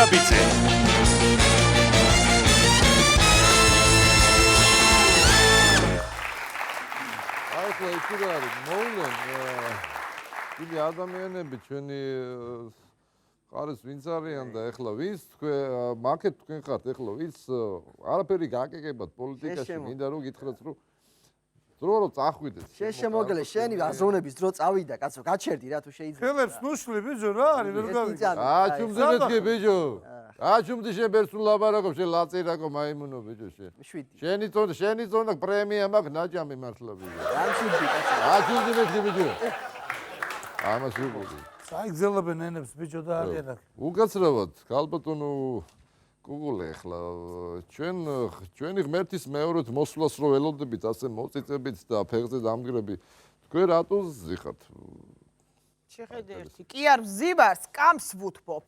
დედაბიძე. აი ხო იცი რა არის მოვლენ იგი ადამიანები ჩვენი არის ვინც არიან და ეხლა ვინც თქვენ მაკეთ თქვენ ხართ ეხლა ვინც არაფერი გაკეკებათ პოლიტიკაში მინდა რომ გითხრათ რომ დრო წახვიდეთ შემოგელე შენი აზროვნების დრო წავიდა კაცო გაჩერდი რა თუ შეიძლება ხელებს ნუშლი ბიჭო რა არის ვერ გავიგე აჩუმდი მეთქე ბიჭო აჩუმდი შენ ბერსულ ლაბარაკობ შენ ლაწირაკო მაიმუნო ბიჭო შენ შენი ზონა პრემია მაქვს ნაჭამი მართლა ბიჭო ამშვიდი კაცო აჩუმდი მეთქე ბიჭო ამას ვიყიდი საიგზელებენ ენებს ბიჭო და არიან აქ უკაცრავად ქალბატონო გუგულე ახლა ჩვენი ღმერთის მეორეთ მოსვლას რო ველოდებით ასე მოწიწებით და ფეხზე დამგრები თქვენ რატო ზიხართ შეხედე ერთი კი არ ვზივარ სკამს ვუთბობ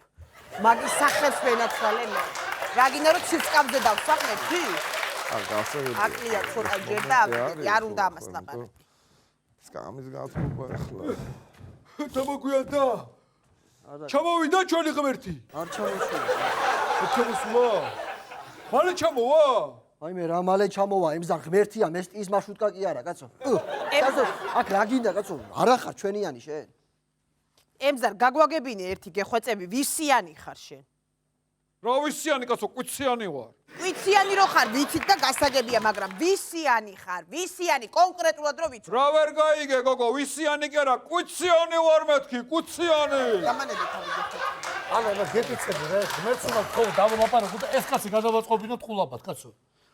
მაგის სახელს ვენაცვალე მე რა გინდა რომ ცისკამზე დავსახმეთი აკლია ცოტა ჯერ და არ უნდა ამას ლაპარაკი სკამის გასწრობა ახლა დამოგვიანდა ჩამოვიდა ჩვენი ღმერთი არ ჩამოსულა ჩამოსულა მალე ჩამოვა აი მე რა მალე ჩამოვა იმზარ ღმერთია მესტის მარშრუტკა კი არა კაცო კაცო აქ რა გინდა კაცო არა ხარ ჩვენიანი შენ ემზარ გაგვაგებინე ერთი გეხვეწები ვისიანი ხარ შენ რა ვისიანი კაცო კვიციანი ვარ ვიციანი რო ხარ ვიცით და გასაგებია მაგრამ ვისიანი ხარ ვისიანი კონკრეტულად რო ვიცი რა ვერ გაიგე გოგო ვისიანი კი არა კვიციანი ვარ მეთქი კვიციანი გამანები თავი გეხვეწები ანუ რა გეკიცები რა ღმერთს უნდა თქო დავამაპარაკო და ეს კაცი გადავაწყობინოთ ხულაბად კაცო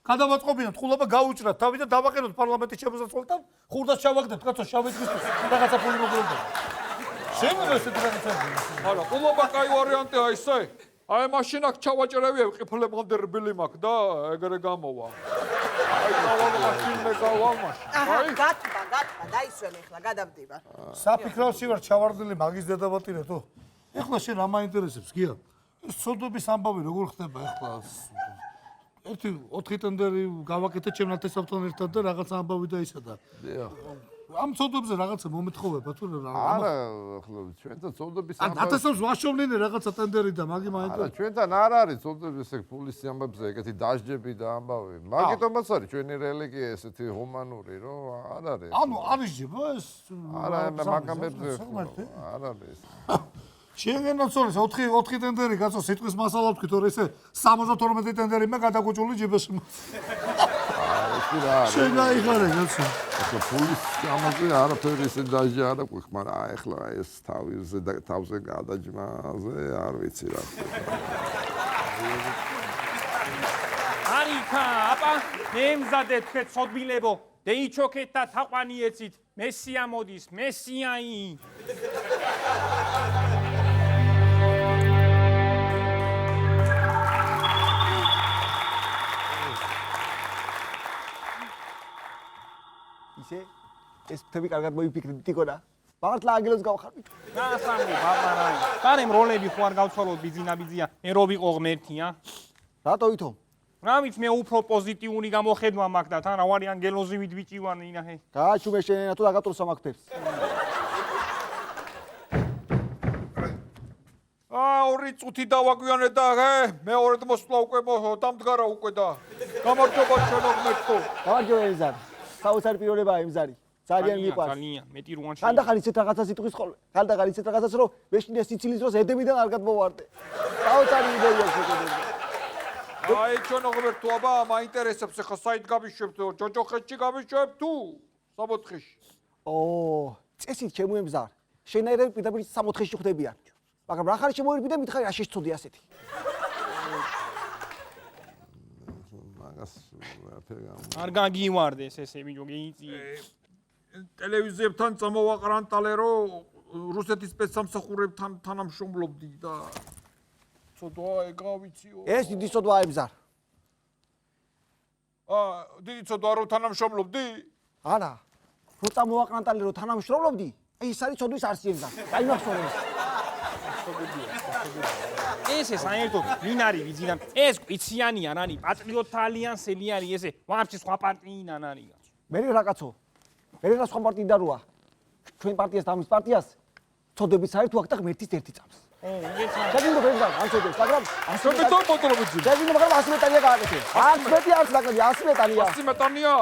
გადავაწყობინოთ ხულაბა გაუჭრათ თავი და დავაყენოთ პარლამენტის შემოსასვლელთან ხურდას ჩავაგდეთ კაცო შავეთქვის რაღაცა ფული მოგროვდა შემოვა ეს ტრადიცია არა ხულაბა კაი ვარიანტია ისე აი მაშინაკ ჩავაჭრევია ყიფლებამდე რბილი მაქვს და ეგრე გამოვა აი დავალ მაშინე გავალ მაშინ აი გატბა დაისვენ ახლა გადავდივარ საფიქროში ვარ ჩავარდნილი მაგის დედავატირე თუ ეხლა შენ რა მაინტერესებს გია ეს ცოდვების ამბავი როგორ ხდება ეხლა ერთი 4 ტენდერი გავაკეთე ჩემ ნათესავთან ერთად და რაღაც ამბავი და ისა და ამ ცოდვებზე რაღაცა მომეთხოვება თუ რა არა ახლა ჩვენთან ცოდვების ამბავი ნათესავს ვაშოვნინე რაღაცა ტენდერი და მაგი არა მაინტერესებს ჩვენთან არ არის ცოდვების ეგ ფულის ამბებზე ეგეთი დასჯები და ამბავი მაგიტომაც არის ჩვენი რელიგია ესეთი ჰუმანური რომ არ არის ანუ არის ჯება ეს არა მაგამებზე არ არის შეგენაცოლეს 4 ტენდერი კაცო სიტყვის მასალა ვთქვით რომ ესე 72 ტენდერი მე გადაგუჭული ჯიბეში ეს რა არის შენ გაიხარე კაცო ახლა ფულის ამაზე არაფერი ესე დაჟე არ აქვს მაგრამ ახლა ეს თავზე გადაჯმაზე არ ვიცი რა არიქა აპა მე მზადე თქვენ ცოდვილებო დეიჩოქეთ და თაყვანი ეცით მესია მოდის მესიაი ეს თები კარგად მოიფიქრეთ თიკონა მართლა აგილოს გავხარ რა სამი ბაბარაი კარემ როლები ხო არ გავცვალოთ ბიძინაბიძია მე რო ვიყო ღმერთია რატო ვითომ რა ვიცი მე უფრო პოზიტიური გამოხედვა მაქვს და თან რა ვარი ანგელოზივით ვიჭივან ინაჰე გააჩუმე შენ თუ დაგატროს ამაქტებს ორი წუთი დავაგვიანე და მეორედ მოსვლა უკვე დამდგარა უკვე და გამარჯობა ჩვენო ღმერთო გამარჯობა ემზარ საოცარი პიროვნება ემზარი ძალიან მიყვარს ძალიან მეტი რუანში ხანდახან ისეთ რაღაცას იტყვის ხოლმე ხანდახან ისეთ რაღაცას რომ მეშინე სიცილის დროს ედემიდან არ გადმოვარდე საოცარი იდეაა შეგეძლო აი ჩვენო ღმერთო აბა მაინტერესებს ხა საით გავიშვებთ ჯოჯოხეთში გავიშვებთ თუ სამოთხეში წესით შემოემზარ შენაირად პირდაპირ სამოთხეში ხვდებიან მაგრამ რა ხარ შემოერბი და მითხარი რა შეცოდი ასეთი არ გაგივარდეს ესე ბიჭო გეიწიე ტელევიზიებთან წამოვაყრანტალე რომ რუსეთის სპეცსამსახურებთან თანამშრომლობდი და ცოდვა ეგავიციო ეს დიდი ცოდვა ემზარ დიდი ცოდვა რომ თანამშრომლობდი არა რო წამოვაყრანტალე რომ თანამშრომლობდი აი ეს არის ცოდვის არსი ემზარ გაიმახსოვრე ესე საერთოდ ვინ არის ვიძინან ეს კვიციანი არ არის პატრიოტთა ალიანსელი არის ესე ვარჩი სხვა პარტიიდან არის მე რა კაცო მე რა სხვა პარტიიდან როა ჩვენ პარტიას და ამის პარტიას ცოდვების საერთო აქ და ღმერთის ერთი წამს შეგინდა ფერდა ამწოდეს მაგრამ მე თვითონ მოძრობდი. შეგინდა მაგრამ 100 მეტალია გააკეთე 100 მეტი არც დაკლები 100 მეტალია 100 მეტალია?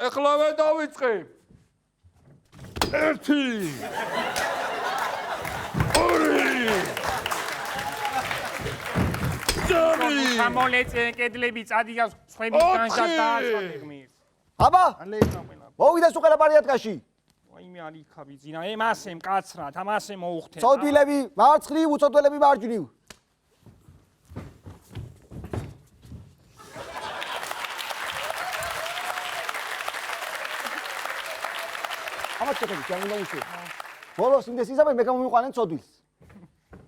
ახლავე დავიწყე. 1 2 გამოლეწე კედლები წადიავს სხვების განშად დააწყობ მის. აბა ალენა ყველა. მოვიდეს უყურე პარიატკაში ვაიმე ალიქა ბიძინა მასე მკაცრა თამასე მოუხთე. ცოდვილები მარცხნივ უცოდვილები მარჯვნივ ამათ შეგები ჩემი უშვი ბოლოს იმდეს იზაბე მე გამომიყვანენ ცოდვილს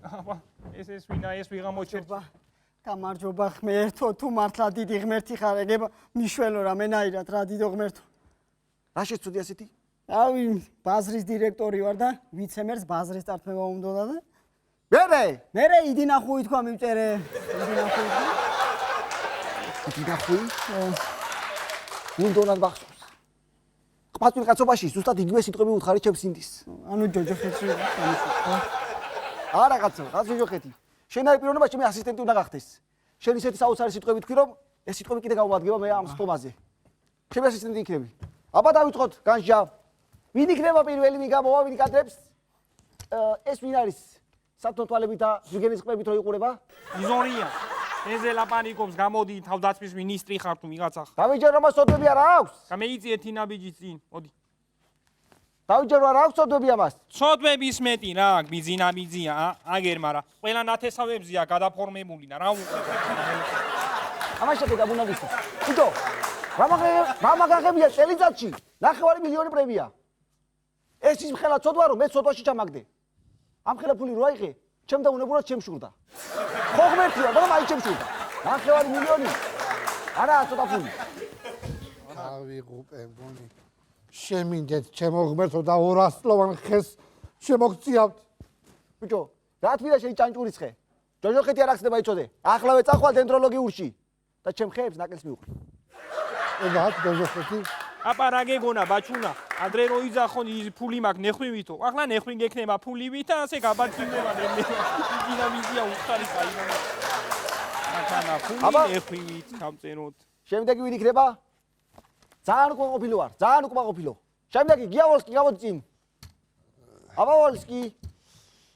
აბა ეს ვინა ეს ვიღა მოჩერდა. გამარჯობა ღმერთო, თუ მართლა დიდი ღმერთი ხარ, ეგება მიშველო რამენაირად რა დიდო ღმერთო. რა შეცვდი ასეთი? ავი ბაზრის დირექტორი ვარ და ვიცემერს ბაზრის წართმევა უნდოდა და მერე იდინახუი თქვა მივწერე. იდინახუი? უნდონად ბახსოვს. ყმაწვილ კაცობაში ზუსტად იგივე სიტყვები უთხარი ჩემს ინდის. ანუ ჯოჯოხეთში არა კაცო, რა ჯოჯოხეთი? შენ აი პიროვნება ჩემი ასისტენტი უნდა გახდეს. შენ ისეთი საოცარი სიტყვები თქვი რომ ეს სიტყვები კიდე გავუადგება მე ამ სპომაზე. ჩემი ასისტენტი იქნები. აბა დავიწყოთ განსჯა. ვინ იქნება პირველი ვინ გამოვა ვინ კადრებს? ეს ვინ არის? სათვალებით და ზვიგენის ყბებით რო იყურება? იზონია. ენზე ლაპარაკობს გამოდი თავდაცვის მინისტრი ხარ თუ ვიღაცა ხარ. დავიჯერო მას სოდები არა აქვს? გამეიწიე თინაბიჯის წინ. მოდი. დავიჯერო არა აქვს სოდები ამას? სოდების მეტი რა, ბიძინა ბიძია, აგერ მარა. ყველა ნათესავებზია გადაფორმებული და რა უყურებ. ამას შედეგი გაბუნებისო. თვითო რა მაგაღებია წელიწადში? 9 მილიონი პრემია. ეს ის მხელა ცოდვა რომ მე ცოდვაში ჩამაგდე. ამ ხელა ფული რო აიღე, ჩემ და უნებურად შემშურდა. ხო ღმერთია, მაგრამ აი შემშურდა. 9 მილიონი. არა ცოტა ფული. ავიღუპე მგონი. შემინდეთ ჩემო ღმერთო და 200 წლოვან ხეს შემოგწიავთ. ბიჭო, რა თქმა შენი ჭანჭურიცხე. ჯოჯოხეთი არ ახსნება იცოდე. ახლავე წახვალ დენდროლოგიურში და ჩემ ხეებს ნაკელს მივუყრი. რა ჯოჯოხეთი? აპა რა გეგონა ბაჩუნა, ადრე რო იძახონ ის ფული მაქვს ნეხვივითო. ახლა ნეხვი გექნება ფულივით და ასე გაბარქიმდება დინამიზია უხარი საიმო. ახლა ფული ნეხვივით გამწეროთ. შემდეგი ვინ იქნება? ძალიან უკმაყოფილო ვარ, ძალიან უკმაყოფილო. შემდეგი გიავოლსკი გამოდი წინ. აბა ვოლსკი.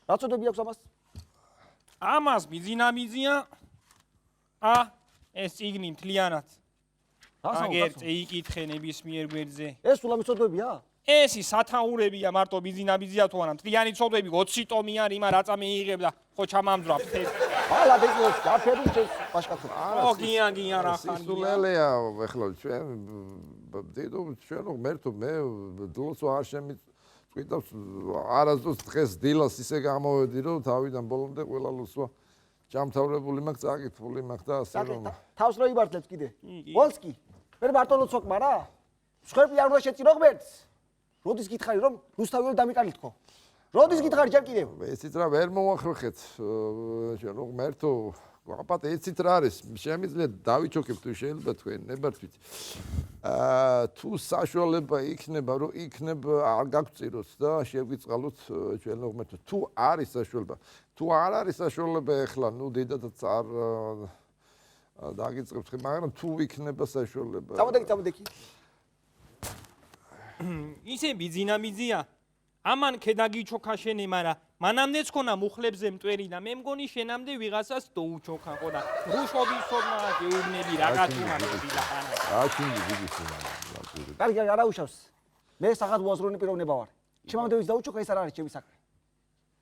რა წოდები აქვს ამას? ამას ბიძინამიზია. ეს წიგნი მთლიანად. აგერ წეიკითხე ნებისმიერ გვერდზე. ეს სულამის წოდებია? ესი სათაურებია მარტო ბიძინამიზია თუ არა მთლიანი წოდები 20 ტომი არის, იმა რაცა მეიღებდა ხო ჩამამძვრა ფთეს. ალა დეწოს გაფერდი ჩემს ბაშკაცო. ო გიან რა ხარ. სულელია ეხლა ჩვენ დედო ჩვენ ღმერთო მე დლოს არ შემიწყვიტავს არასდროს დღეს დილას ისე გამოვედი რომ თავიდან ბოლომდე ყველა ლუსვა ჯამთავრებული მაქვს წაკითხული მაქვს და ასე რომ თავს რო იბართლებს კიდე. ვოლსკი მე მარტო ლოცოკმა რა. სხვები არ უნდა შეწირო ღმერთს. როდის გითხარი რომ რუსთავიო დამიკალითქო. როდის გითხარი ჯერ კიდევ? ესიც რა ვერ მოახერხეთ ჩვენ ღმერთო აპატე ესიც რა არის შემიძლია დავიჩოქებ თუ შეიძლება თქვენ ნებართვით თუ საშუალება იქნება რომ იქნებ არ გაგწიროთ და შეგვიწყალოთ ჩვენ ღმერთო თუ არის საშუალება თუ არ არის საშუალება ეხლა ნუ დედათაც არ დაგიწყებთ მაგრამ თუ იქნება საშუალება წამოდეგი ისე ბიძინამიზია ამან ქედაგიჩოქა შენი მარა მანამდეც ხონა მუხლებზე მტვერი და მე მგონი შენამდე ვიღაცას დაუჩოქა ხო და რუშობის სორმა გეუბნები რაღაც უმართები და ხანა აშინდი ვიგის კარგი არა უშავს მე საღად უაზროვნი პიროვნება ვარ ჩემამდე ვის დაუჩოქა ეს არ არის ჩემი საქმე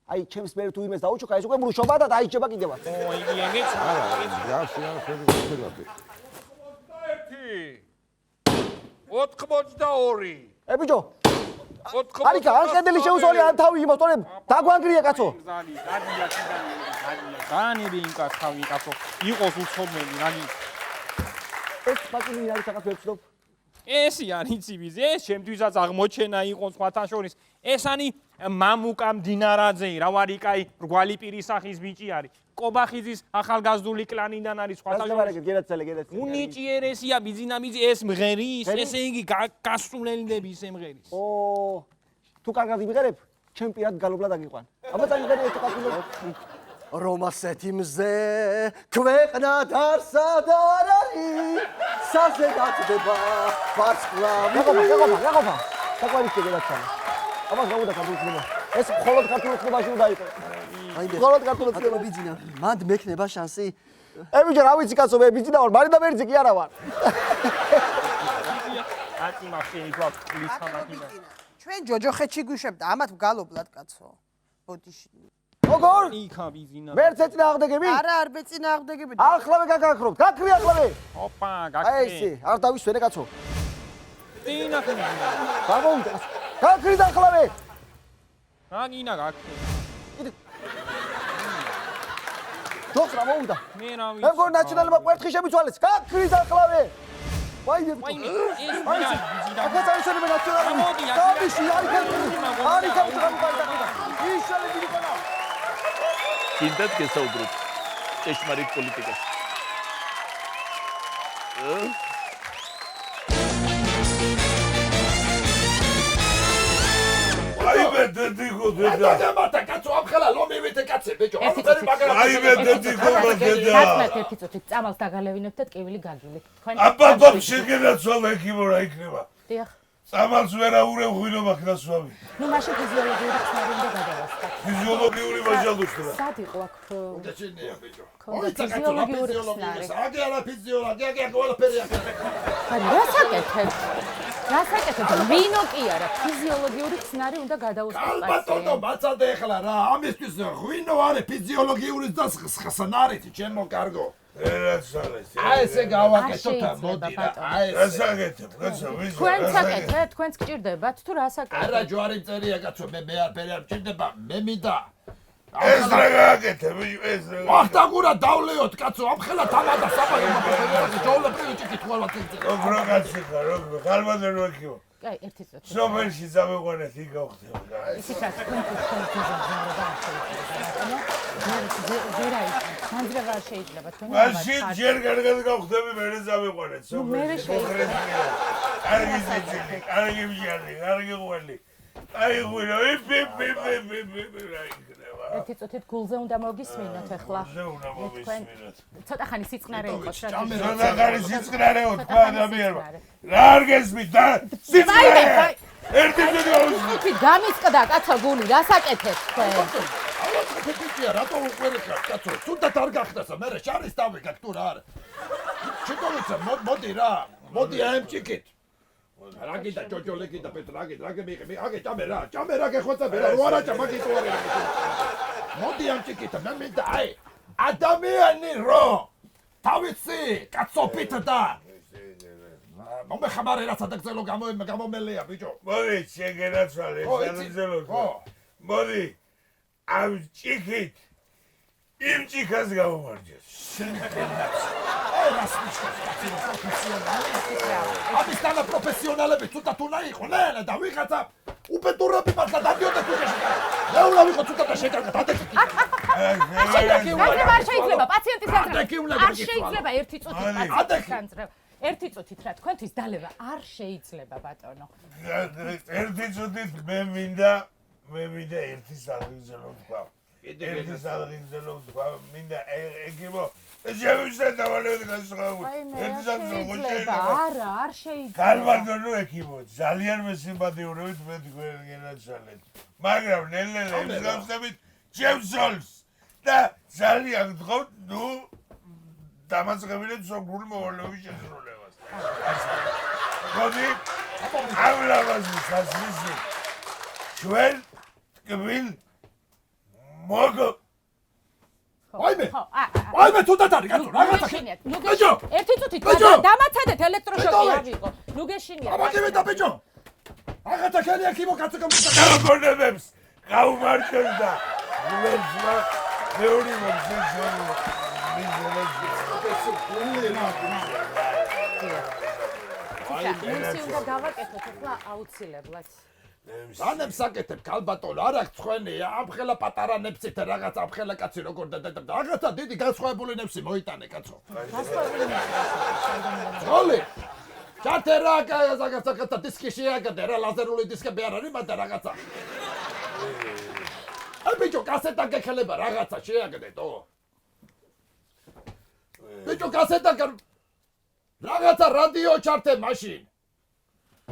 აი ჩემს მე თუ იმეს დაუჩოქა ეს უკვე მრუშობა და დაიჭება კიდევაც ო იგი ეგეც არა გასი არა ფერები 82 ე ბიჭო არიქა არ ხედელი შეუსოლი ამ თავი იმოსტონებ დაგვანგრია კაცო განები იმ კაცავი კაცო იყოს უცოდნელი რანი ეს პაკინი არის რაღაც ვეცნობ ესი არის იცი ეს შემთვისაც აღმოჩენა იყო სხვათა შორის ეს ანი მამუკა მდინარაძე რა ვარი კაი რგვალი პირის სახის ბიჭი არის კობახიძის ახალგაზრდული კლანიდან არის სხვათა შორის გერაცელე უნიჭიერესია ბიზინამიზი ეს მღერის ესე იგი გასულელდები ეს მღერის ო თუ კარგად იმღერებ ჩემ პირად გალობლა დაგიყვან აბა წაიღე ეს პაკინო რომასეთი მზე ქვეყნა დარსად არ არის საზე გაწდება ვარსკვლავი გაყოფა საყვარისი გადაცამა ამას გავუდა ქართულობა ეს მხოლოდ ქართულობაში უნდა იყოს აი მხოლოდ ქართულობაში ბიძინა მანდ მექნება შანსი ებიჯა რა ვიცი კაცო მე ბიძინა ვარ მარიდა მერձი კი არა ვარ აკი მაშინი გვაქვს ფულის სამაგინა ჩვენ ჯოჯოხეთში გვიშებდა ამათ გალობლად კაცო ბოდიში როგორ იქა ბიზინა მერც ეწინააღმდეგები არა არ მეწინააღმდეგები ახლავე გაგაქრობთ გაქრი ახლავე ოპა აი გაქრი ესე არ დავისვენე კაცო ტინა გამოვიდა გაქრი და ახლავე რაგინა გაქრი ჯოხს რა მოვიდა მე რა ვიცი მე მგონი ნაციონალურმა კვერთხი შემიცვალეს გაქრი და ახლავე ვაიმე ვაიმე ეს ბიზინა აკაც არის მე ნაციონალური მოდი, აკი. გამიში არის გამიგარდა ისალე დიდიკანა კიდევ გესაუბროთ ჭეშმარიტ პოლიტიკას. აიმე დედიკო დედა. დემართა კაცო ამხელა ლომივით კაცე ბეჭო. აიმე დედიკო დედა. გაწმეთ ერთი წუთი წამალს დაგალევინებთ და ტკივილი გაგილით. თქვენ აბაბა შეგენაცვალ ეკიბო რა იქნება. დიახ. წამალს ვერა ურევ ღვინო მაქნასვავი. ნუ მაშინ ფიზიოლოგიური ხსნარი უნდა გადავასწროთ. ფიზიოლოგიური მაჟალუშტრა. სად იყო აქ? და შენია ბეჭო. ოი ფიზიოლოგიური ხსნარი. აგი არა ფიზიოლოგი, აგი ყველაფერი აქ. აი რასაკეთებ? რასაკეთებ? ვინო კი არა, ფიზიოლოგიური ხსნარი უნდა გადავუსწროთ. ალბათო მაცადე ახლა რა, ამისთვის ღვინო არის ფიზიოლოგიური და ხსნარით, ჩემო კარგო. ერაცალეს. აი ესე გავაკეთოთ და მოდი რა. აი ესე. რასაკეთებ? რაცა ვიზა. თქვენ საკეთეთ, თქვენც გჭირდებათ თუ რასაკეთებ? არა ჯვარი წერია კაცო, მე არ მჭირდება, მე მინდა. ეს რა გააკეთებ? ეს რა. ვახტანგურა დავლეოთ კაცო, ამხელა თამადა საბაგე მაგალითად ჯოულებრივი ჭიქით ყველა წელი. როგორ კაცი ხარ, როგორ ხალბადერ ვაკიო. აი, ერთი წუთი. სოფელში წავიყვანეთ იქ გავხდება. ისიც რა თქვენ ფიზიოლოგიურად არ შეიძლება. ვერა ის, მანძრევა არ შეიძლება თქვენ. მაშინ ჯერ კარგად გავხდები, მერე წავიყვანეთ სოფელში. შეიძლება. კარგი ძილი, კარგი მჟარი, კარგი ღველი. აი ღვინო, იპ რა იქნება. ერთი წუთით გულზე უნდა მოგისმინოთ ახლა. ზე უნდა მოვისმინოთ. ცოტა ხანი სიწყნარე იყოს რა. ზონა ხარი სიწყნარეო თქვა ადამიანმა. რა არ გესმით და სიწყნარე. ერთი ძილი აუსმით. თი გამისკდა კაცო გული, რასაკეთებ თქვენ? ფიქრია რატო უყურე კაცო, თუნდაც არ გახდასა, მე შარის დავიგებ თუ რა არა. ჩიტოვიცა მოდი რა, მოდი ამჭიქით. რაგი და ჯოჯოლეკი და პეტრაგი, რაგი მე აგე ჭამე რა გეხვეწები რა, რო არა ჭამაკი თუ არა. მოდი ამჭიქით, მე მინდა აი ადამიანი რო თავისი კაცობით და მომეხამარე რა სადაგზელო გამომელია ბიჭო. მოდი შეგენაცვალე, ძალზელო. მოდი ამ ჭიქით იმ ჭიქას გამომარჯოს. ამის თანა პროფესიონალები ცოტა თუნა იყო, ნელა და ვიღაცა უპეტურები მართლა დადიოდა თუჯეში. ნელა ვიყო ცოტა და შეკარგა დადეკი. არ შეიძლება პაციენტის განძრევა. არ შეიძლება ერთი წუთით პაციენტის განძრევა. ერთი წუთით რა თქვენთვის დალევა არ შეიძლება ბატონო. ერთი წუთით მე მინდა ერთი სადგინზელო თქვა. ერთი სადგინზელო თქვა, მინდა ეგებო შევისწრე დავალევდი გასწავლო. ერთი სადგინზელო შეიძლება. არა, არ შეიძლება. გალბატონო ეკიბო, ძალიან მესიმპათიურობით მე თქვენ გენაცვალეთ. მაგრამ ნელ-ნელა იმსგავსებით ჩემსოლს და ძალიან გთხოვთ, ნუ დამაწყებინეთ სოფლური მოვალეობის შესრულებას. მოდი, ამლავაზი სასმისი. ჩვენ ტკბილ მოგო აიმე თუნდაც არის კაცო რაღაცა ბეჭო ერთი წუთით დამაცადეთ ელექტროშოკი ავიღო ნუ გეშინია ამაგები და ბეჭო რაღაცა ხელი აქ იმო კაცო გამიწა გაგონებებს გავმარჯოს და გულებსმა მეორე მომსეჯო აი უნდა გავაკეთოთ ახლა აუცილებლად ანებს აკეთებ ქალბატონო არ აქვს თქვენი ამხელა პატარა ნებსით რაღაც ამხელა კაცი როგორ და რაღაცა დიდი განსხვავებული ნებსი მოიტანე კაცო ძოლი ჩათე რაღაცა დისკი შეაგდე რა ლაზერული დისკები არ არის მაგრამ რაღაცა აი ბიჭო, კასეტა გეკელება რაღაცა შეაგდეთო. ბიჭო, კასეტა რაღაცა რადიო ჩართე მაშინ.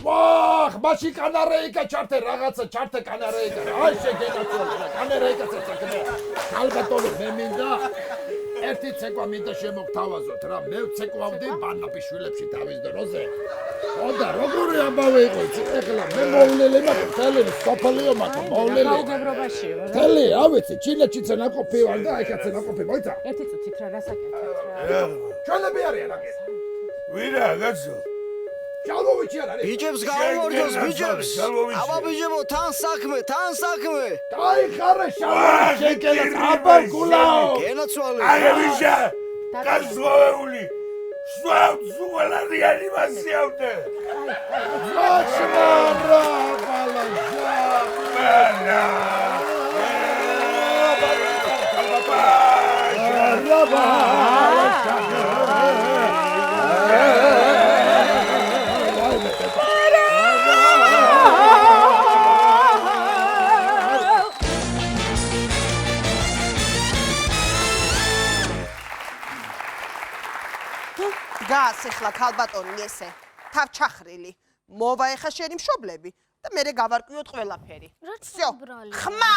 ვახ, მაშინ კანარეიკა ჩართე რაღაცა, ჩართე კანარეიკა. აი შეგენაცვალა, კანარეიკასაც აკეთე. ალბათონო მე მინდა ერთი ცეკვა მინდა შემოგთავაზოთ რა. მე ვცეკვავდი ბანაპიშვილებში თავის დროზე. ხოდა როგორი ამბავი იყო იცი? ეხლა მე მოვლელება თელები სოფლიო მაქვს მოვლელი. გაუგებრობაშია რა. თელი, ავიცი, ჩინეთშიც ნაკოფი ვარ და აიქაც ნაკოფი მოიცა. ერთი წუთით რა გასაკეთეთ რა. ჩვენები არიან აქ. ვირა გაცო შალბოვიჩი არ არის. ბიჭებს გაუმორდოს ბიჭებს. აბა ბიჭებო, თან საქმე. დაიხარე შალბოვიჩი შეკელას აბა გულაო. გენაცვალე. აგებიშა გასვავეული სვავ სულა რეანიმაციამდე მაჩმარა ბალაჟა. მანა გაასეხლა ქალბატონი ესე თავ ჩახრილი მოვა ეხა შენი მშობლები და მე გავარკვიოთ ყველაფერი всё ხმა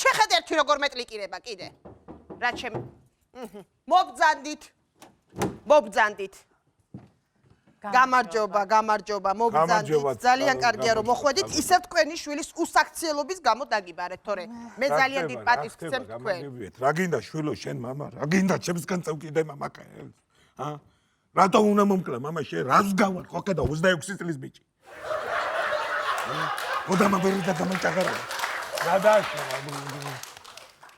შეხედე ერთი როგორ მეტლიკირება კიდე რა ჩემ მობძანდით გამარჯობა მობძანდით ძალიან კარგია რომ მოხვედით ისევ თქვენი შვილის უსაქციელობის გამო დაგიბარეთ თორე მე ძალიან დიდ პატივს ვცემ თქვენ რა გინდა შვილო შენ მამა რა გინდა ჩემსგან წევკიდე მამაკა ა რატომ უნდა მომკლა მამა შენ რას გავარ ხო ხედა 26 წლის ბიჭი ოდამა ვერი და დამჭაღარა რა დააშავა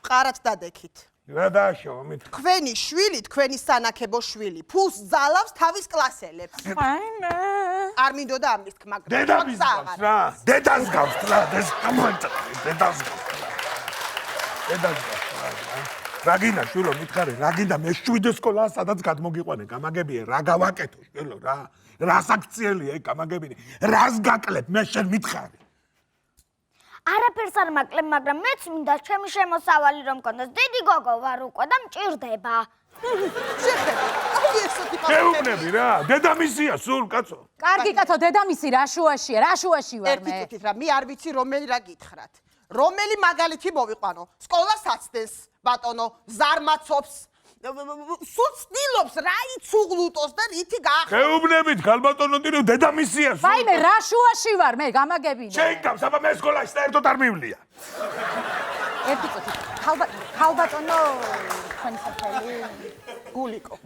ყარად დადექით რა დააშავა მით თქვენი შვილი თქვენი სანაკებო შვილი ფულს ძალავს თავის კლასელებს აიმე არ მინდოდა ამის თქმა დედამის გავს რა დედას გავს რა დედას რა გინდა შვილო მითხარი რა გინდა მე 7 სკოლა სადაც გადმოგიყვანე გამაგებია რა გავაკეთო შვილო რა რას აქციელია გამაგებინე რას გაკლებ მე შენ მითხარი არაფერს არ მაკლებ მაგრამ მეც მინდა ჩემი შემოსავალი რომ მქონდეს დიდი გოგო ვარ უკვე და მჭირდება შეუბნები რა დედამისია სულ კაცო კარგი კაცო დედამისი რა შუაშია ვარ ერთი წუთით რა მე არ ვიცი რომელი რა გითხრათ რომელი მაგალითი მოვიყვანო სკოლას აცდენს ბატონო ზარმაცობს სულ ცდილობს რა იცუღლუტოს და რითი გაახლა შეუბნებით ქალბატონო დირო დედამისია სულ ვაიმე რა შუაში ვარ მე გამაგებინე შეიკავს აბა მე სკოლაში და ერთად არ მივლია ერთი წუთი ქალბატონო თქვენი სახელი გულიკო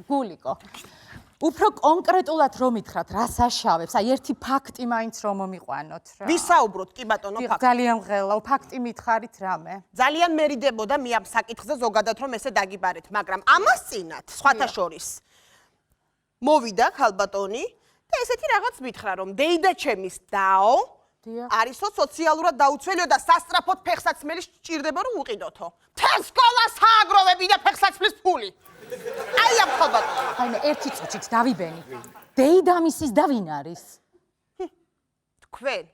უფრო კონკრეტულად რომ მითხრათ რა საშავებს აი ერთი ფაქტი მაინც რომ მომიყვანოთ რა ვისაუბროთ კი ბატონო ფაქტი ძალიან ღელა ფაქტი მითხარით რამე ძალიან მერიდებოდა მე ამ საკითხზე ზოგადად რომ ესე დაგიბარეთ მაგრამ ამას წინათ სხვათა შორის მოვიდა ქალბატონი და ესეთი რაღაც მითხრა რომ დეიდა ჩემის დაო არისო სოციალურად დაუცველიო და სასტრაფოდ ფეხსაცმელი სჭირდება რომ უყიდოთო თელ სკოლას ააგროვები და ფეხსაცმლის ფული აი ამ ქალბატონი აიმე ერთი წუთით დავიბენი დეიდამისის და ვინ არის თქვენ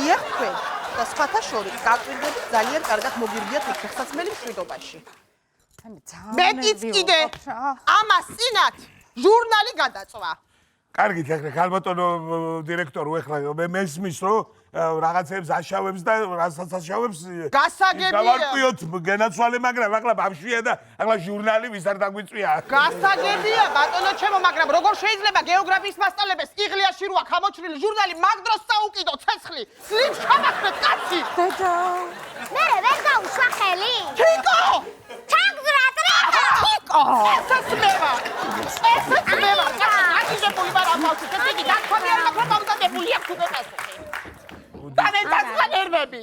იახ თქვენ და სხვათა შორის გაკვირდებით ძალიან კარგად მოგირგიათ ფეხსაცმელი მშვიდობაში მეტიც კიდე ამას წინათ ჟურნალი გადაწვა კარგით ახლა ქალბატონო დირექტორო ახლა მე მესმის რომ რაღაცებს აშავებს და რასაც აშავებს გასაგებია გავარკვიოთ გენაცვალე მაგრამ ახლა ბავშვია და ახლა ჟურნალი ვის არ დაგვიწვია გასაგებია ბატონო ჩემო მაგრამ როგორ შეიძლება გეოგრაფიის მასწავლებელს იღლიაში როა გამოჩრილი ჟურნალი მაგ დროს საუკიდო ცეცხლი სლიმ შამახრეთ კაცი დედა მე ვერ გაუშვა ხელი თიკო ჩაგზრათ რა თიკო ესაცმევა აშიჟებული ვარ ამ ბავშვს ესეთი დათქვამი არ მაქვს რომ მომწადებული აქვს უკვე პასუხი და მე დაწვა ნერვები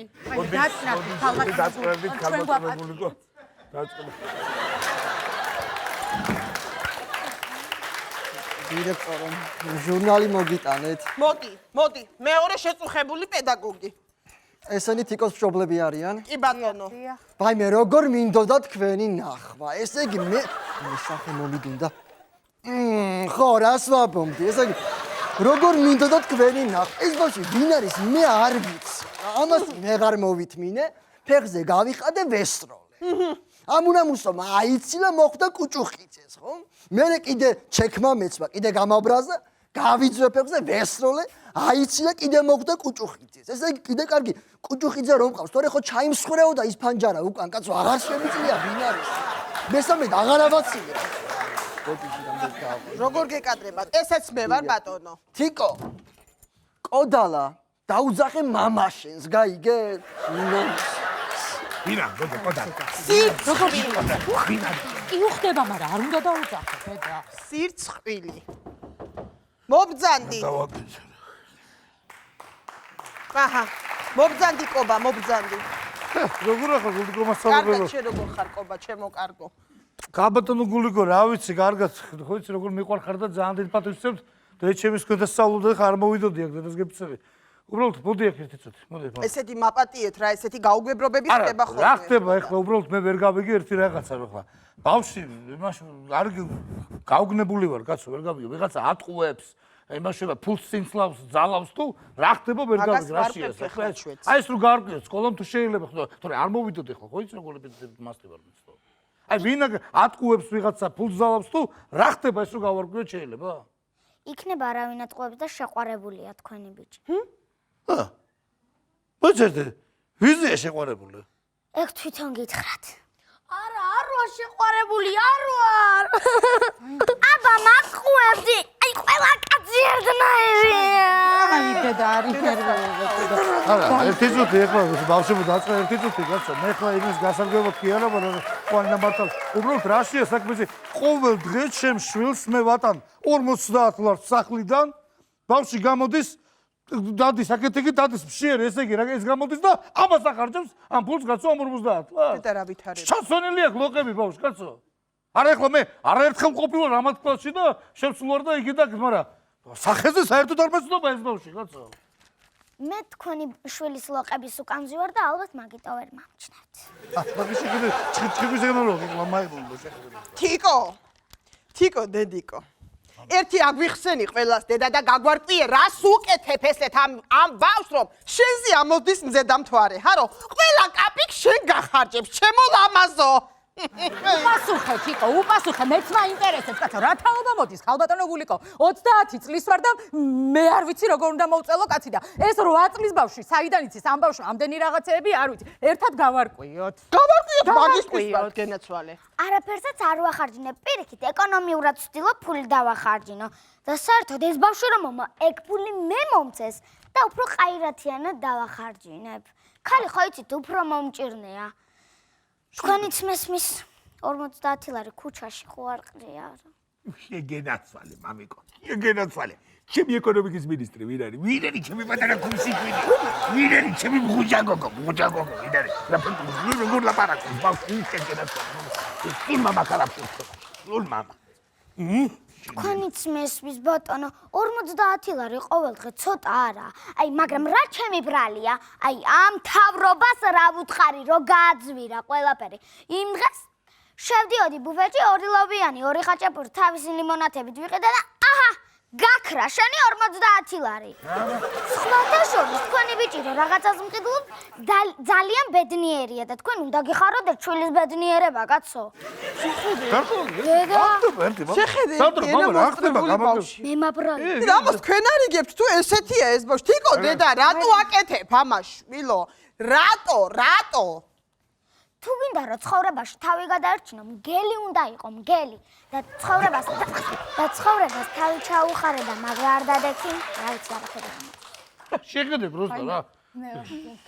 დაწნათ დაწყებით ქალბატონო დირექტორო ჟურნალი მოგიტანეთ მოდი მეორე შეწუხებული პედაგოგი ესენი თიკოს მშობლები არიან კი ბატონო ვაიმე როგორ მინდოდა თქვენი ნახვა ესე იგი მე სახე მომიდუნდა ხო რას ვაბომდი ესე იგი როგორ მინდოდა თქვენი ნახვა ეს ბავშვი ვინ არის მე არ ვიცი ამას მე აღარ მოვითმინე ფეხზე გავიხადე ვესროლე. ამ უნამუსომა აიცილა მოხდა კუჭუხიცეს, ხო? მერე კიდე ჩექმა მეცვა, კიდე გამაბრაზა, გავიძვე ფეხზე ვესროლე, აიცილა კიდე მოხდა კუჭუხიცეს. ესე იგი კიდე კარგი კუჭუხიძე რომ ყავს, თორე ხო ჩაიმსხვრეოდა ის ფანჯარა უკან, კაცო აღარ შემიძლია ვინ არის. მესამე აღარ ავაცილე. როგორ გეკადრებათ? ესეც მე ვარ ბატონო. თიკო. კოდალა, დაუძახე მამაშენს, გაიგე? ვინა, გოგო, კოდალა. კი უხდება, მაგრამ არ უნდა დაუძახო, დედა. სირცხვილი. მობძანდი. აჰა. მობძანდი კობა, მობძანდი. როგორ ახლა გულიკო კარგად მასწავლებელო? შე როგორ ხარ კობა, ჩემო კარგო. გაბატონო გულიკო, რა ვიცი, კარგად, ხო იცი როგორ მიყვარხარ და ძალიან დიდ პატივს ვცემთ. და ეს ჩემი სკოლა სწავლობდა ხარ მოვიდოდი აქ დედას გეფცევი. უბრალოდ მოდი აქ ერთი წუთი, მოდი. ესეთი მაპატიეთ რა, ესეთი გაუგებრობები ხდება ხოლმე. რა ხდება ახლა უბრალოდ მე ვერ გავიგე ერთი რაღაცა ახლა. ბავშვი, იმაში არ გაუგნებული ვარ, კაცო, ვერ გავიგე. ვიღაცა ატყუებს, იმაში ფულს წინსლავს, ძალავს თუ რა ხდება ვერ გავიგე, რა შეეს ახლა. აი ეს რო გარკვიოთ სკოლამ თუ შეიძლება ხო, თორე არ მოვიდოდი ახლა, ხო იცი როგორ მასტი ვარ მიცდო. აი ვინ ატყუებს ვიღაცა ფულს ძალავს თუ რა ხდება ეს რო გავარკვიოთ შეიძლება? იქნება არავინ ატყუებს და შეყვარებულია თქვენი ბიჭი. მოძერდე, ვიზია შეყვარებული? ეგ თვითონ გითხრათ. არა, არ ვარ შეყვარებული, არ ვარ. აბა მაყუებდი, აი ყველა კაცი ერთნაირია. აი დედა არის ნერვიულობა. არა, ერთი წუთი ეხლა ბავშვებო დაწყე ერთი წუთი კაცო. მე ხლა იმის გასარგებლად კი არა, მაგრამ ყوانინა ბატალ. უბრალოდ რაშია საქმეზე? ყოველ დღე ჩემ შვილს მე ვატან 50 ლარს სახლიდან. ბავშვი გამოდის დადის აკეთიკი დადის მშიერი, ესე იგი რა ეს გამოდის და ამას ახარჯებს ამ ფულს კაცო ამ 50 ლარს. და რა ვითარებ. ჩასვენელი აქვს ლოყები ბავშვი კაცო. არა ეხლა მე არაერთხელ მყოფილა რამათ კლასში და შემსულვარ და იგი და მაგრამ სახეზე საერთოდ არ მეცნობა ეს ბავშვი კაცო. მე თქვენი შვილის ლოყების უკან ვზივარ და ალბათ მაგიტო ვერ მომჩნევთ. მაგის შეგდე ჩხიბის ეგნოლოგი მაიმუნო შეხედე. თიკო დედიკო. ერთი აგვიხსენი ყველას დედა და გაგვარკვიე რას უკეთებ ესეთ ამ ბავშვს რომ შენზე ამოდის მზედამთვარე. ჰარო, ყველა კაპიკ შენ გახარჯებს, ჩემო ლამაზო. უპასუხე თიკო, უპასუხე, მეც მაინტერესებს კაცო, რა თაობა მოდის ხალბატონო გულიკო? 30 წლის ვარ და მე არ ვიცი როგორ უნდა მოვწელო კაცი და ეს 8 წლის ბავშვი, საიდან იცის ამ ბავშვს ამდენი რაღაცეები არ ვიცი. ერთად გავარკვიოთ. გავარკვიოთ მაგისტრის ვარ გენაცვალე. არაფერსაც არ ვახარჯინებ, პირიქით ეკონომიურად ვცდილობ ფული დავახარჯინო. და საერთოდ ეს ბავშვი რომ ეგ ფული მე მომწეს და უფრო ყაირათიანად დავახარჯინებ. ქალი ხო იცით უფრო მომჭირნეა. თქვენიც მესმის 50 ლარი ქუჩაში ხო არ ყრია არა. შეგენაცვალე, მამიკო. შეგენაცვალე. ჩემი ეკონომიკის მინისტრი ვინ არის? ვინ არის ჩემი პატარა ქუმსიშვილი? ვინ არის ჩემი მუჯა გოგო? მუჯა გოგო, ვინ არის? როგორ ლაპარაკობს? ბავშვი შეგენაცვალე. ის მამა კარაფს. სულ მამა. თქვენიც მესმის ბატონო 50 ლარი ყოველ დღე ცოტა არა. აი მაგრამ რა ჩემი ბრალია? აი ამ თავრობას რა ვუთხარი რომ გააძვირა ყველაფერი. იმ დღეს შევდიოდი ბუფეტში 2 ლობიანი 2 ხაჭაპური თავისი ლიმონათებით ვიყიდე და აჰა გაქრა შენი 50 ლარი. სხვათა შორის თქვენი ბიჭი რომ რაღაცას მყიდულობ ძალიან ბედნიერია და თქვენ უნდა გიხაროთ ერთშვილის ბედნიერება კაცო. შეხედე რა ხდება გამაგრებული. მე მაბრალი. რამოს თქვენ არიგებთ თუ ესეთია ეს ბავშვი. თიკო დედა რატო აკეთებ ამას შვილო? რატო? თუ გინდა რომ ცხოვრებაში თავი გადაერჩინო, მგელი უნდა იყო, მგელი. და ცხოვრებას თავი ჩაუხარე და მაგრა არ დადექი, რა ვიცი არაფერი. შეხედე პროსტა რა.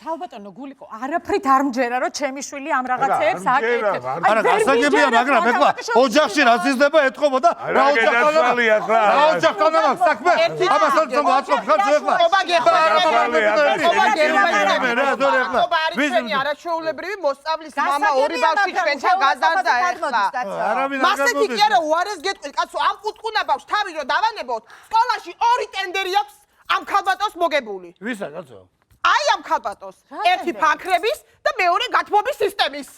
ხალბატონო გულიკო, არაფრით არ მჯერა რომ ჩემი შვილი ამ რაღაცეებს აკეთებს. არა, გასაგებია, მაგრამ ეხლა ოჯახში რაც იზრდება ეთყობა და რა ოჯახთანაა ახლა. რა ოჯახთანაა საქმე? ამასაც რომ აწყობ ხარ ეხლა. ვიზენი არაჩვეულებრივი მოსწავლის მამა ორი ბავშვი ჩვენთან გაზარდა ეხლა. მასეთი კი არა უარეს გეტყვი კაცო ამ კუტკუნა ბავშვს თავი რომ დავანებოთ სკოლაში 2 ტენდერი აქვს ამ ქალბატონს მოგებული. ვისა კაცო? აი ამ ქალბატონს ერთი ფანქრების და მეორე გათმობის სისტემის.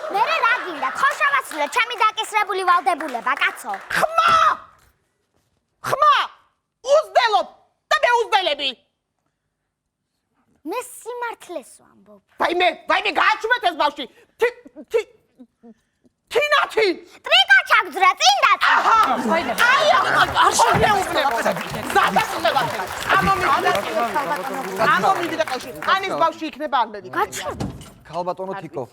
მე რა გინდა? ხოშავასილო ჩემი დაკისრებული ვალდებულება კაცო. ხმა! უზდელობ და მე უზდელები. მე სიმართლეს ვამბობ. ვაიმე, გააჩვენეთ ეს ბავშვი. თინათი! ტრიკა ჩაგძრა, წინდა. არ შემეუბნება. ზადასწრება. ამომივიდა ყელში. ანის ბავშვი იქნება ამბები. გაჩერდა. ქალბატონო თიკო,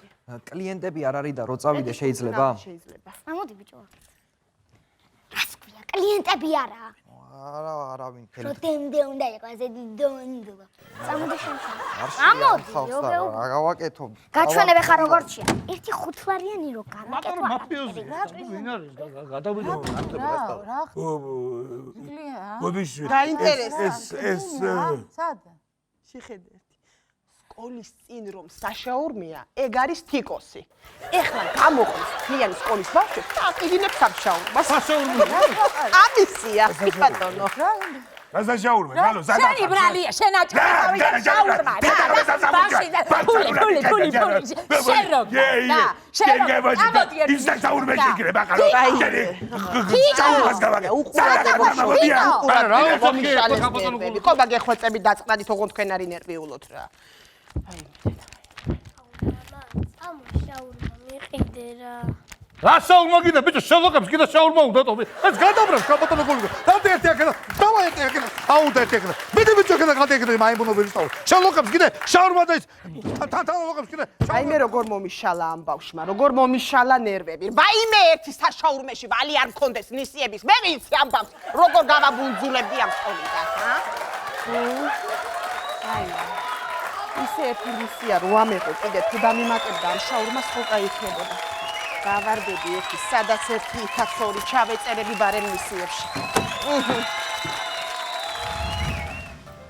კლიენტები არ არის და რო წავიდე შეიძლება? შეიძლება. ამოდი ბიჭო. რას ქვია, კლიენტები არა. არავინ რო თელი. დემდე უნდა იყოს, ედი დონდო. წამოდი შენ. ამოდი, რა გავაკეთო? გაჩვენებ ხარ როგორია? ერთი 5 ლარიანი რო მაგრამ განაკეთო. მაფიოზი ვინ არის გადავიდო რა გოდიში. ეს სად? შეხედეთ. სკოლის წინ რომ საშაურმეა, ეგ არის თიკოსი. ეხლა გამოყენს მთლიანი სკოლის ბავშვებს და აკიგინებს სამშაურმას. საშაურმეა? ამისია, ბატონო. გასაშაურმე, გალო, ზადა. შენი ბრალია, შენ აჭარბავი შაურმა. ფული. შენ რო. შენ გებოდი. ის და საურმეში იქნება, ხალო. საურმას გავაგე. ხო, მაგეხვეწები დაწყნადით, ოღონდ თქვენ არის ნერვიულოთ რა. ამუშაურმა მიყიდე რა. რა საურმა კიდე ბიჭო შელოკებს კიდე შაურმა უნდა ტობი ეს გადაბრას ქალბატონო გულიკო დავდი ერთი აქედა დავა ერთი აქედა აუდა ერთი აქედა მე ბიჭო კიდე გადი აქედა მაიმუნო ვერისტავ შელოკებს კიდე შაურმა და ის თანლოკებს კიდე ვაიმე როგორ მომიშალა ამ ბავშვმა როგორ მომიშალა ნერვები ვაიმე ერთი საშაურმეში ვალი არ მქონდეს ნისიების მე ვიცი ამ ბავშვს როგორ გავაბუნძულებდი ამ სკოლიდან ისე ერთი ნისია რო ამეყო კიდე თუ დამიმატებდა ამ შაურმას ხო გაიქნებოდა გავარდები ერთი სადაც ერთი იქაც ორი ჩავეწერები ბარემ ნისიებში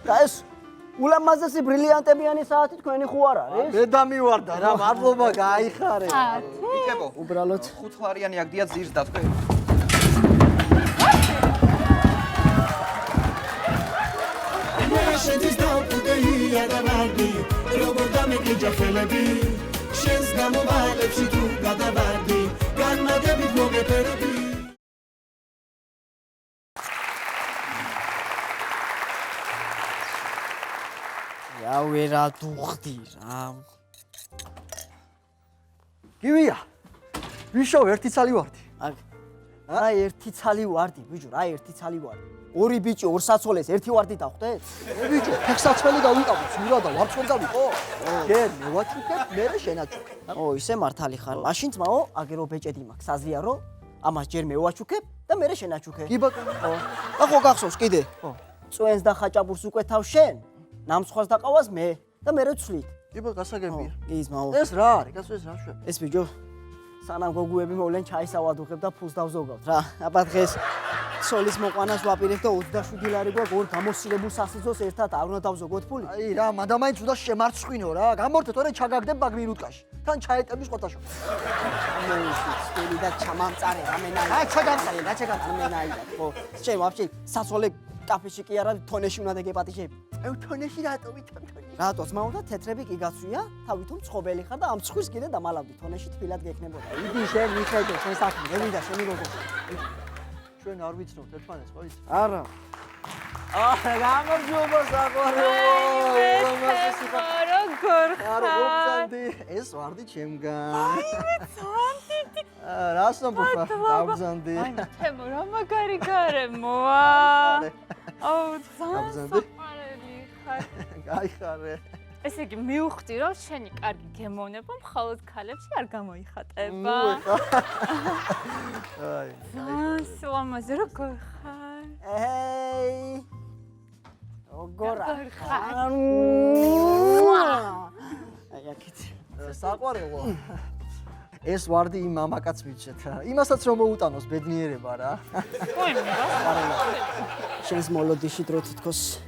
და ეს ულამაზესი ბრილიანტებიანი საათი თქვენი ხო არ არის? მე დამივარდა რა, მადლობა, გაიხარე. იკებო, უბრალოდ 5 ლარიანი აგდია ძირს და თქვენ. შენთვის დავყუდეია და ვარდი, როგორ დამეკიჯა ხელები, შენს გამოვალებში თუ გადავარდი, განმადებით მოგეფერები. რა ვერა დუხდი რა. გივია. ვიშო ერთი ცალი ვარდი. რა ერთი ცალი ვარდი, ბიჭო, რა ერთი ცალი ვარდი. ორი ბიჭი ორ საცოლეს ერთი ვარდი დავხდეთ? ბიჭო, ფექსაცველი გავიყავი, ძმირა და ვარცხელ გავიყო. გერ მე ვაჩუქებ, მე შენაჩუქებ. ო, ისე მართალი ხარ. მაშინ ძმაო, აგერო ბეჭედი მაქვს, საზიარო. ამას ჯერ მე ვაჩუქებ და მე შენაჩუქე. კი ბატონო. ხო. და ხო გახსოვს კიდე? ხო. წვენს და ხაჭაპურს უკეთავ შენ. ნამსხვას დაყავას მე და მე ვცვლით. კი ბატონო, გასაგებია. კი ძმაო. ეს რა არის? გასულ ეს რა შვებ? ეს ბიჭო სანამ გოგუები მოვლენ ჩაის ავადუხებ და ფულს დავზოგავთ რა. აბა დღეს სოლის მოყვანას ვაპირებ და 27 ლარი გვაქვს ორ გამოსილებულ სასიძოს ერთად არ უნდა დავზოგოთ ფული? აი რა, მადამაინც უნდა შემარცხინო რა. გამორთეთ, ორე ჩაგაგდებ მაგ მინუტკაში. თან ჩაეტების ყოთაშო. სტილი და ჩამამწარე რამენაი. აი ჩაგამწარე, რა ჩაგამწარე რამენაი. ხო, შენ ვაფშე სასოლე კაფეში კი არა თონეში უნდა დაგეპატიჟებ. აი თონეში რატო ვითონტონი? რატო ძმაო და თეთრები კი გაცვია, თავითომ ცხოველი ხარ და ამ ცხვირს კიდე დამალავდი თონეში თბილად გექნებოდა. იდი შენ მიხედე შენ საქმე, მე მინდა შენი როგორ. ჩვენ არ ვიცნობთ ერთმანეთს, ხო იცი? არა. გამარჯობა საყვარელო. როგორ ხარ? გობზანდი. ეს ვარდი ჩემგან. რა სამბურა? დავბზანდი. თემო რა მაგარი გარემოა. აუ, დავბზანდი. საყვარელი ხარ. გაიხარე. ესე იგი მივხვდი რომ შენი კარგი გემოვნება მხოლოდ ქალებში არ გამოიხატება. აი. სულამაზე როგორ ხარ? ეი. როგორ ხარ? აი აქეთ. საყვარელო. ეს ვარდი იმ მამაკაც მიჩეთ. იმასაც რომ მოუტანოს ბედნიერება რა. შენს მოლოდიში დრო თითქოს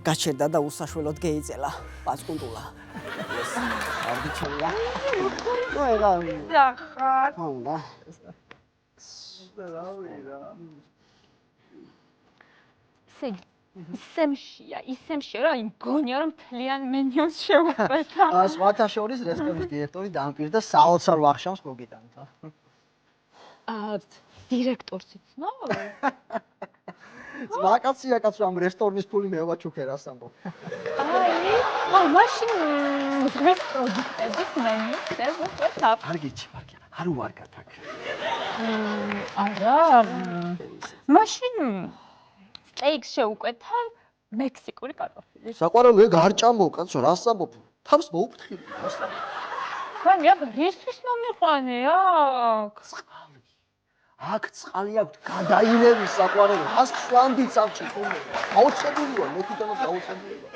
გაჩერდა და უსაშველოდ გეიწელა პასკუნტულა. ვარდი ჩემია. ნუ ეგა. რა ხარ? ხონდა. ისემშია რა იმ გონია რომ მთლიან მენიოს შეუყვეთა. სხვათა შორის რესტორნის დირექტორი დამპირდა საოცარ ვახშამს მოგიტანთ. დირექტორს იცნობ? ზვაკაცია კაცო ამ რესტორნის ფული მე ვაჩუქე რას ამბობ. აი, მაშინ დღეს პროდუქტების მენიუს ვუყურებ. არ გიჩი, არ უარგათ აქ. არა. მაშინ სტეიქს შევუკვეთავ მექსიკური კარტოფილი. საყვარელო ეგ არ ჭამო, კაცო, რას ამბობ? თავს მოუფრთხილ. თქვენი აბა რისთვის მომიყვანე აქ? აქ წყალი აქვს გადაინევის საყვარელო. ას შვანდი წავჭი ხოლმე. გაუცებული ვარ, მე თვითონაც გაუცებული ვარ.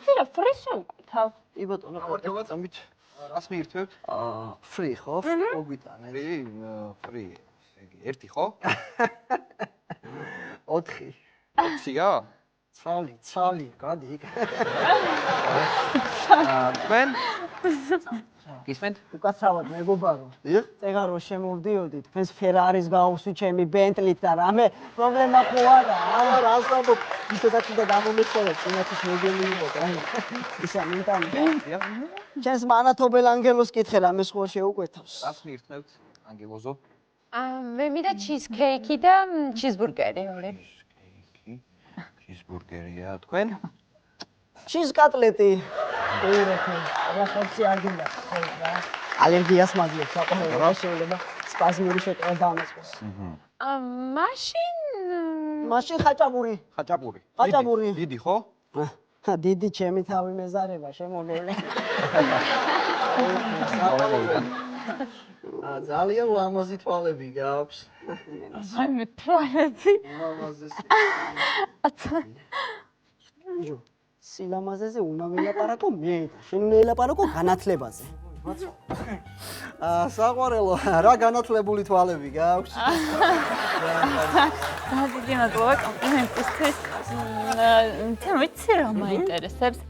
ირა ფრის შევუკვეთავ. კი ბატონო, გამით რას მიირთმევთ? ფრი ხო? მოგვიტანე. ფრი. ერთი ხო? 4. 4-ია? ცალი, გადი იქ. თქვენ? გისმენთ? უკაცრავად მეგობარო. დიახ? წეგა რო შემოვდიოდი, თქვენს ფერარის გავუსვი ჩემი ბენტლით და რამე პრობლემა ხო არა? არა, რას ამბობ? ისედაც უნდა დამომეწორო, წინათის მოგელი იყო და ისა მინტანი. ჩემს მანათობელ ანგელოს კითხე რამე სხვა შეუკვეთავს. რას მიირთმევთ, ანგელოზო? მე მინდა ჩიზკეიკი და ჩიზბურგერი ორი. ჩიზბურგერია, თქვენ? ჩიზ კატლეტი. ოირექი, რა ხალხი არ გინდა, ხო რა. ალერგიას მაძლევს, საყოველთაო რა შეიძლება სპაზმური შეკრება დამეწყოს. მაშინ ხაჭაპური. ხაჭაპური. დიდი ხო? დიდი ჩემი თავი მეზარება შემოგევლე. ძალიან ლამაზი თვალები გაქვს. მე თვალები. ლამაზესი. სილამაზეზე უნდა ვილაპარაკო მე და შენ უნდა ელაპარაკო განათლებაზე. საყვარელო, რა განათლებული თვალები გაქვს? დიდი მადლობა კომპლიმენტისთვის. თემ ვიცი რა მაინტერესებს.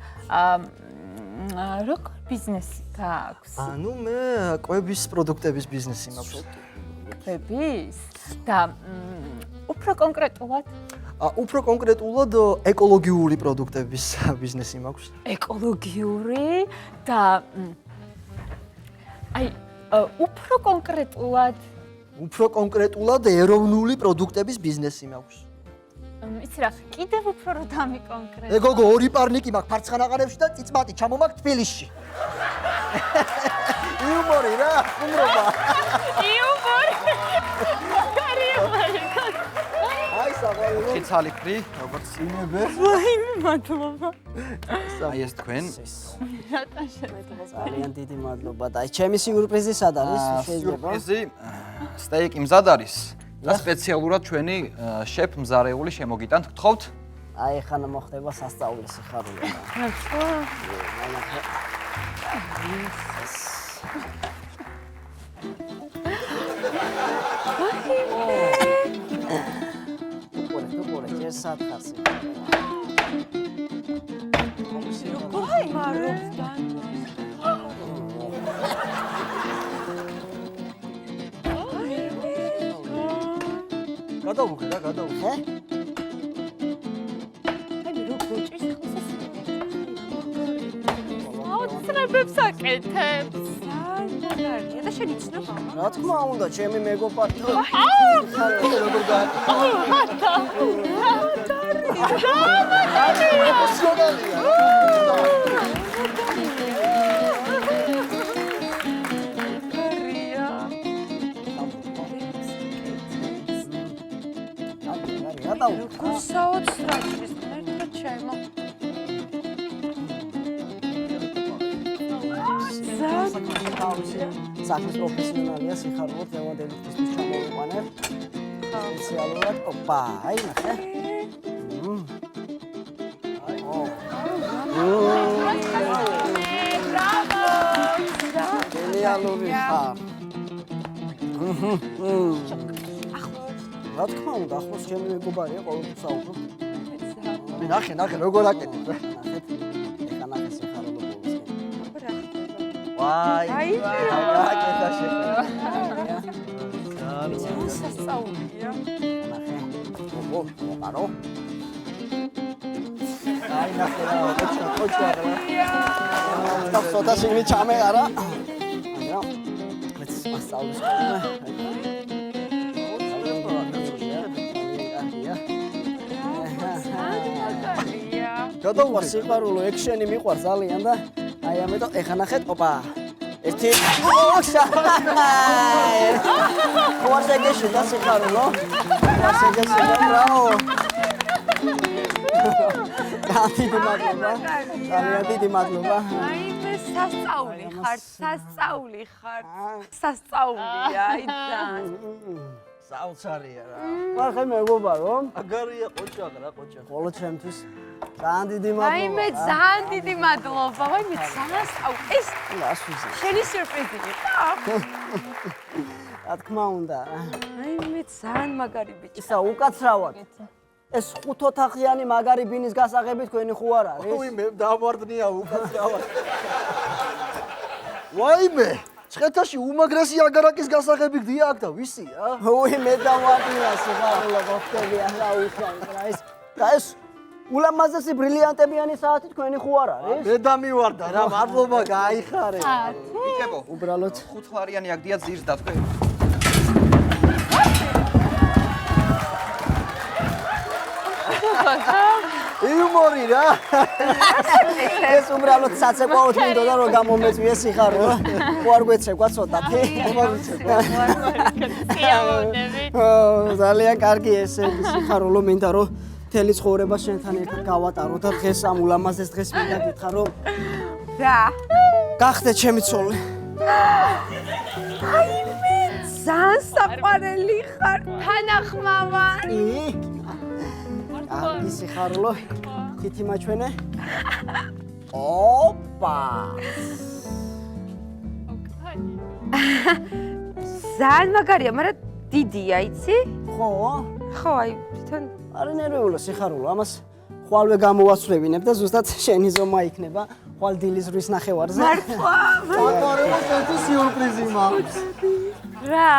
როგორ ბიზნესი გაქვს? ანუ მე კვების პროდუქტების ბიზნესი მაქვს. კვების? და უფრო კონკრეტულად? უფრო კონკრეტულად ეკოლოგიური პროდუქტების ბიზნესი მაქვს. ეკოლოგიური და აი უფრო კონკრეტულად ეროვნული პროდუქტების ბიზნესი მაქვს. იცი რა, კიდევ უფრო რომ დამიკონკრეტო. გოგო, 2 პარნიკი მაქვს ფარცხანაყარებში და წიწმატი ჩამომაქვს თბილისში. იუმორი რა, ხუმრობა. იუმორი. აი საყვარელო. კიცალი ფრი, როგორც იმებე. ვაიმე მადლობა. აი ეს თქვენ? რატო შეწყდა? ძალიან დიდი მადლობა და ჩემი სიურპრიზი სად არის? შეიძლება? სიურპრიზი სტეიკი მზად არის და სპეციალურად ჩვენი შეფ მზარეული შემოგიტანთ, გთხოვთ? აი ხანა მოხდება სასწაული სიხარული. სად ხარს? როგორ მარობს და გადავუხე რა, გადავუხე. აი როგორ ჭირს ხოს ეს? აუცილებლებს აკეთებს. საერთოდ და შენ იცნობ? რა თქმა უნდა, ჩემი მეგობარი. როგორ გააკეთა? გუსაოცრაჭრის მერტო ჩემო. საქმის პროფესიონალია, სიხარულოდ ზემოდელისთვის ჩამოვიყვანებ. სპეციალურად, ოპა, აი ნახე. გენიალური ხარ. რა თქმა უნდა, ახლოს ჩემი მეგობარია, ყოველთვის საუბრობ. მე ნახე, როგორ აკეთებ. ნახეთ, ეხლა ნახე სიხარულო ბოლოსკენ. ვაი, გააკეთა შეკრება. სასწაულია. ნახე. ოპარო. აი ნახე რა, ოჩა რა. და ცოტა შიგნით ჩამეარა. აია. მეც მასწავლის ხოლმე. გადაუღარ სიყვარულო ექშენი მიყვარ ძალიან და აი ამიტომ ეხა ნახეთ ოპა ერთი ხوارსეგეში და სიყვარულო ხوارსეგეში და ბრავო დიდი მადლობა ძალიან დიდი მადლობა აიმე სასწაული ხარ სასწაულია იდან საოცარია რა ხარ მეგობა რომ აგარია ყოჭაღ რა ყოჭაღ ხოლო ჩემთვის ძალიან დიდი მადლობა აიმე ძალიან დიდი მადლობა ვაიმე სასწაული ეს ლასვიზა შენი სიურპრიზი რა თქმა უნდა აიმე ძალიან მაგარი ბიჭი ისა უკაცრავად ეს 5 ოთახიანი მაგარი ბინის გასაღები თქვენი ხო არ არის? უი მე დავარდნია უკაცრავად. ვაიმე, ცხეთაში უმაგრესი აგარაკის გასაღები გდია აქ და ვისია? უი მე დავარდნია სიხარულო გოფტებია რა უხარ და ეს ულამაზესი ბრილიანტებიანი საათი თქვენი ხო არ არის? მე დამივარდა რა, მადლობა გაიხარე. იქებო, უბრალოდ 5 ხარიანი აგდია ძირს და თქვენ. იუმორი რა. ეს უბრალოდ საცეკვაოდ მინდოდა რომ გამომეწვიე სიხარულო. ხო არ გვეცეკვა ცოტათი? ძალიან კარგი ესე სიხარულო მინდა რომ მთელი ცხოვრება შენთან ერთად გავატარო და დღეს ამ ულამაზეს დღეს მინდა გითხრა რომ რა გახდე ჩემი ცოლი. აი მე ძალიან საყვარელი ხარ თანახმავარი. აი სიხარულო თითი მაჩვენე. ოპა. ძალიან მაგარია, მაგრამ დიდია, იცი? ხო? ხო, აი თვითონ არ ნერვიულო სიხარულო, ამას ხვალვე გამოვაცვლებინებ და ზუსტად შენი ზომა იქნება ხვალ დილის რის ნახევარზე. მართლა? მარტო შენთვის სიურპრიზი მაქვს. რა?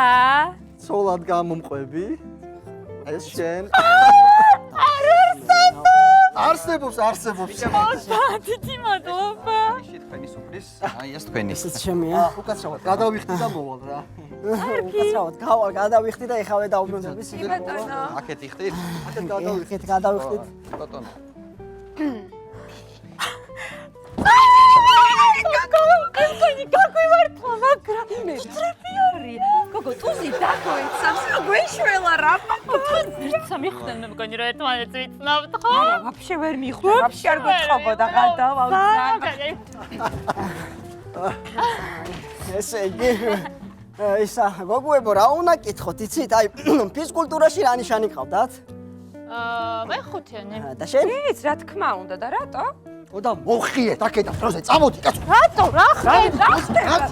ცოლად გამომყვები? ეს შენ. არსებობს. დიდი მადლობა. ისე თქვენი სუფრის, აი ეს თქვენი. ესეც ჩემია. უკაცრავად გადავიხდი და მოვალ რა. უკაცრავად გავალ, გადავიხდი და ეხავე დავბრუნდები კი ბატონო. აქეთ იხდით? აქეთ გადავიხდი. ეხეთ გადავიხდით. ბატონო. გაგვიმართლა მაგრამ მე ტრეპიარი გოგო ტუზი დაგოიცავს რა გვეშველა რა ვირცა მიხვდნენ მგონი რომ ერთმანეთს ვიცნობთ ხო? არა ვაფშე ვერ მიხვდა ვაფშე არ გეთხოვოდა გადავალ ესე იგი ისა გოგოებო რა უნდა კითხოთ იცით აი ფიზკულტურაში რა ნიშანი ყავდათ? მე ხუთიანი. და შენ? ის რა თქმა უნდა და რატო? და მოხიეთ აქედან პროზე წამოდი კაცო. რატო რა ხდება?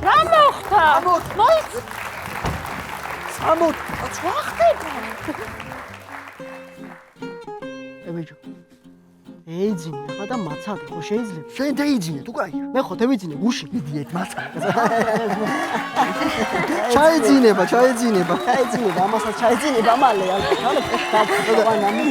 რა მოხდა? მოიც წამოდი. რა ხდება? ებიჯო ეიძინე ახლა და მაცადე ხო შეიძლება? შენ დაიძინე თუ კაია. მე ხო დავიძინე გუში. მიდი ერთ მაცადე. ჩაიძინება. ჩაიძინება ამასაც ჩაიძინება მალე ან და ნამი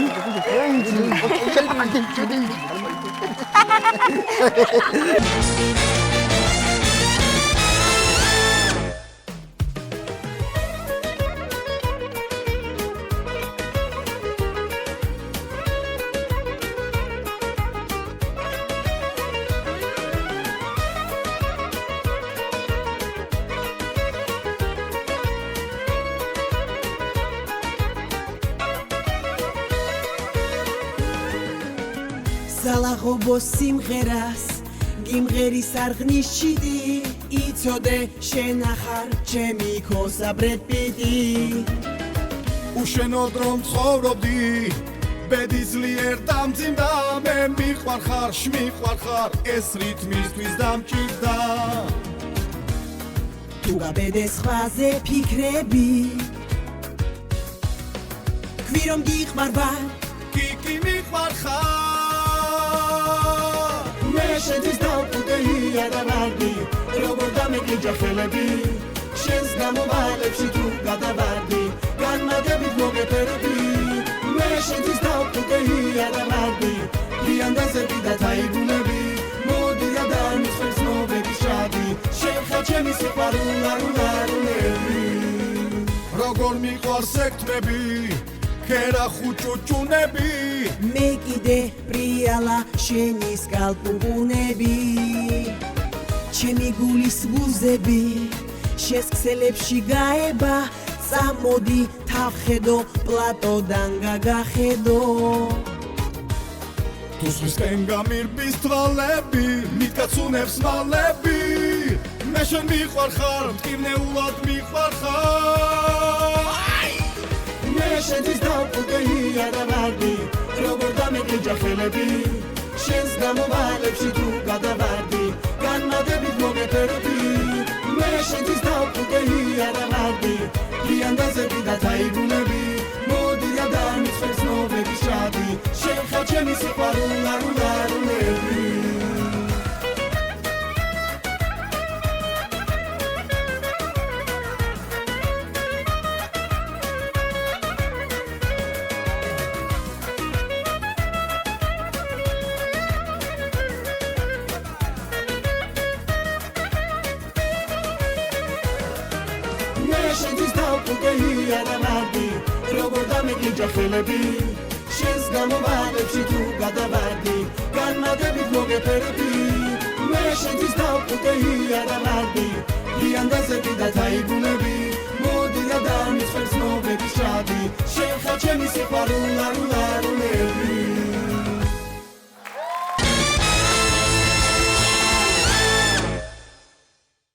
ზალაღობო სიმღერას გიმღერის არღნის ჩიდი იცოდე შენ ახარ ჩემი ქოსა ბრედ პიტი უშენოდ რომ ცხოვრობდი ბედის ლიერ დამძიმდა მე მიყვარხარ შმიყვარხარ ეს რითმისთვის დამჭირდა თუ გაბედეს ხვაზე ფიქრები ქვი რომ გიყვარ ვარ კი მიყვარხარ შენთვის დავკვდეია და ვარდი როგორ დამეკიჯა ხელები შენს გამოვალებში თუ გადავარდი განმადებით მოგეფერები მე შენთვის დავკვდეია და ვარდი ლიანდაზები და თაიგუნები მოდი ადამიანის მოვედი შადი შენ ხარ ჩემი სიყვარულარუნარუნები როგორ მიყვარს ექთმები ქერა ხუჭუჭუნები მე კიდე პრიალა შენი სკალპუნები ჩემი გულის ვუზები შესქსელებში გაება წამოდი თავხედო პლატოდან გაგახედო თუსვისკენ გამირბის თვალები მიტკაცუნებს მალები მე შენ მიყვარხარ მტკივნეულად მიყვარხარ მე შენთვის დავყუდე იარავარდი როგორ დამეკიჯა ხელები შენს გამოვალებში თუ გადავარდი განმადებით მოგეფერდი მე შენთვის დავყუდე იარავარდი ლიანდაზები და თაიგუნები მოდი და დამიწევს ნოვები შადი შენ ხარ ჩემი სიყვარულები როგორ დამეკიჯა ხელები შენს გამოვალებში თუ გადავარდი განმადებით მოგეფერდი მე შენთვის დავყუდე იარავარდი ლიანდაზები და თაიგუნები მოდი და დამიწევს ნოვები შადი შენ ხარ ჩემი სიყვარულები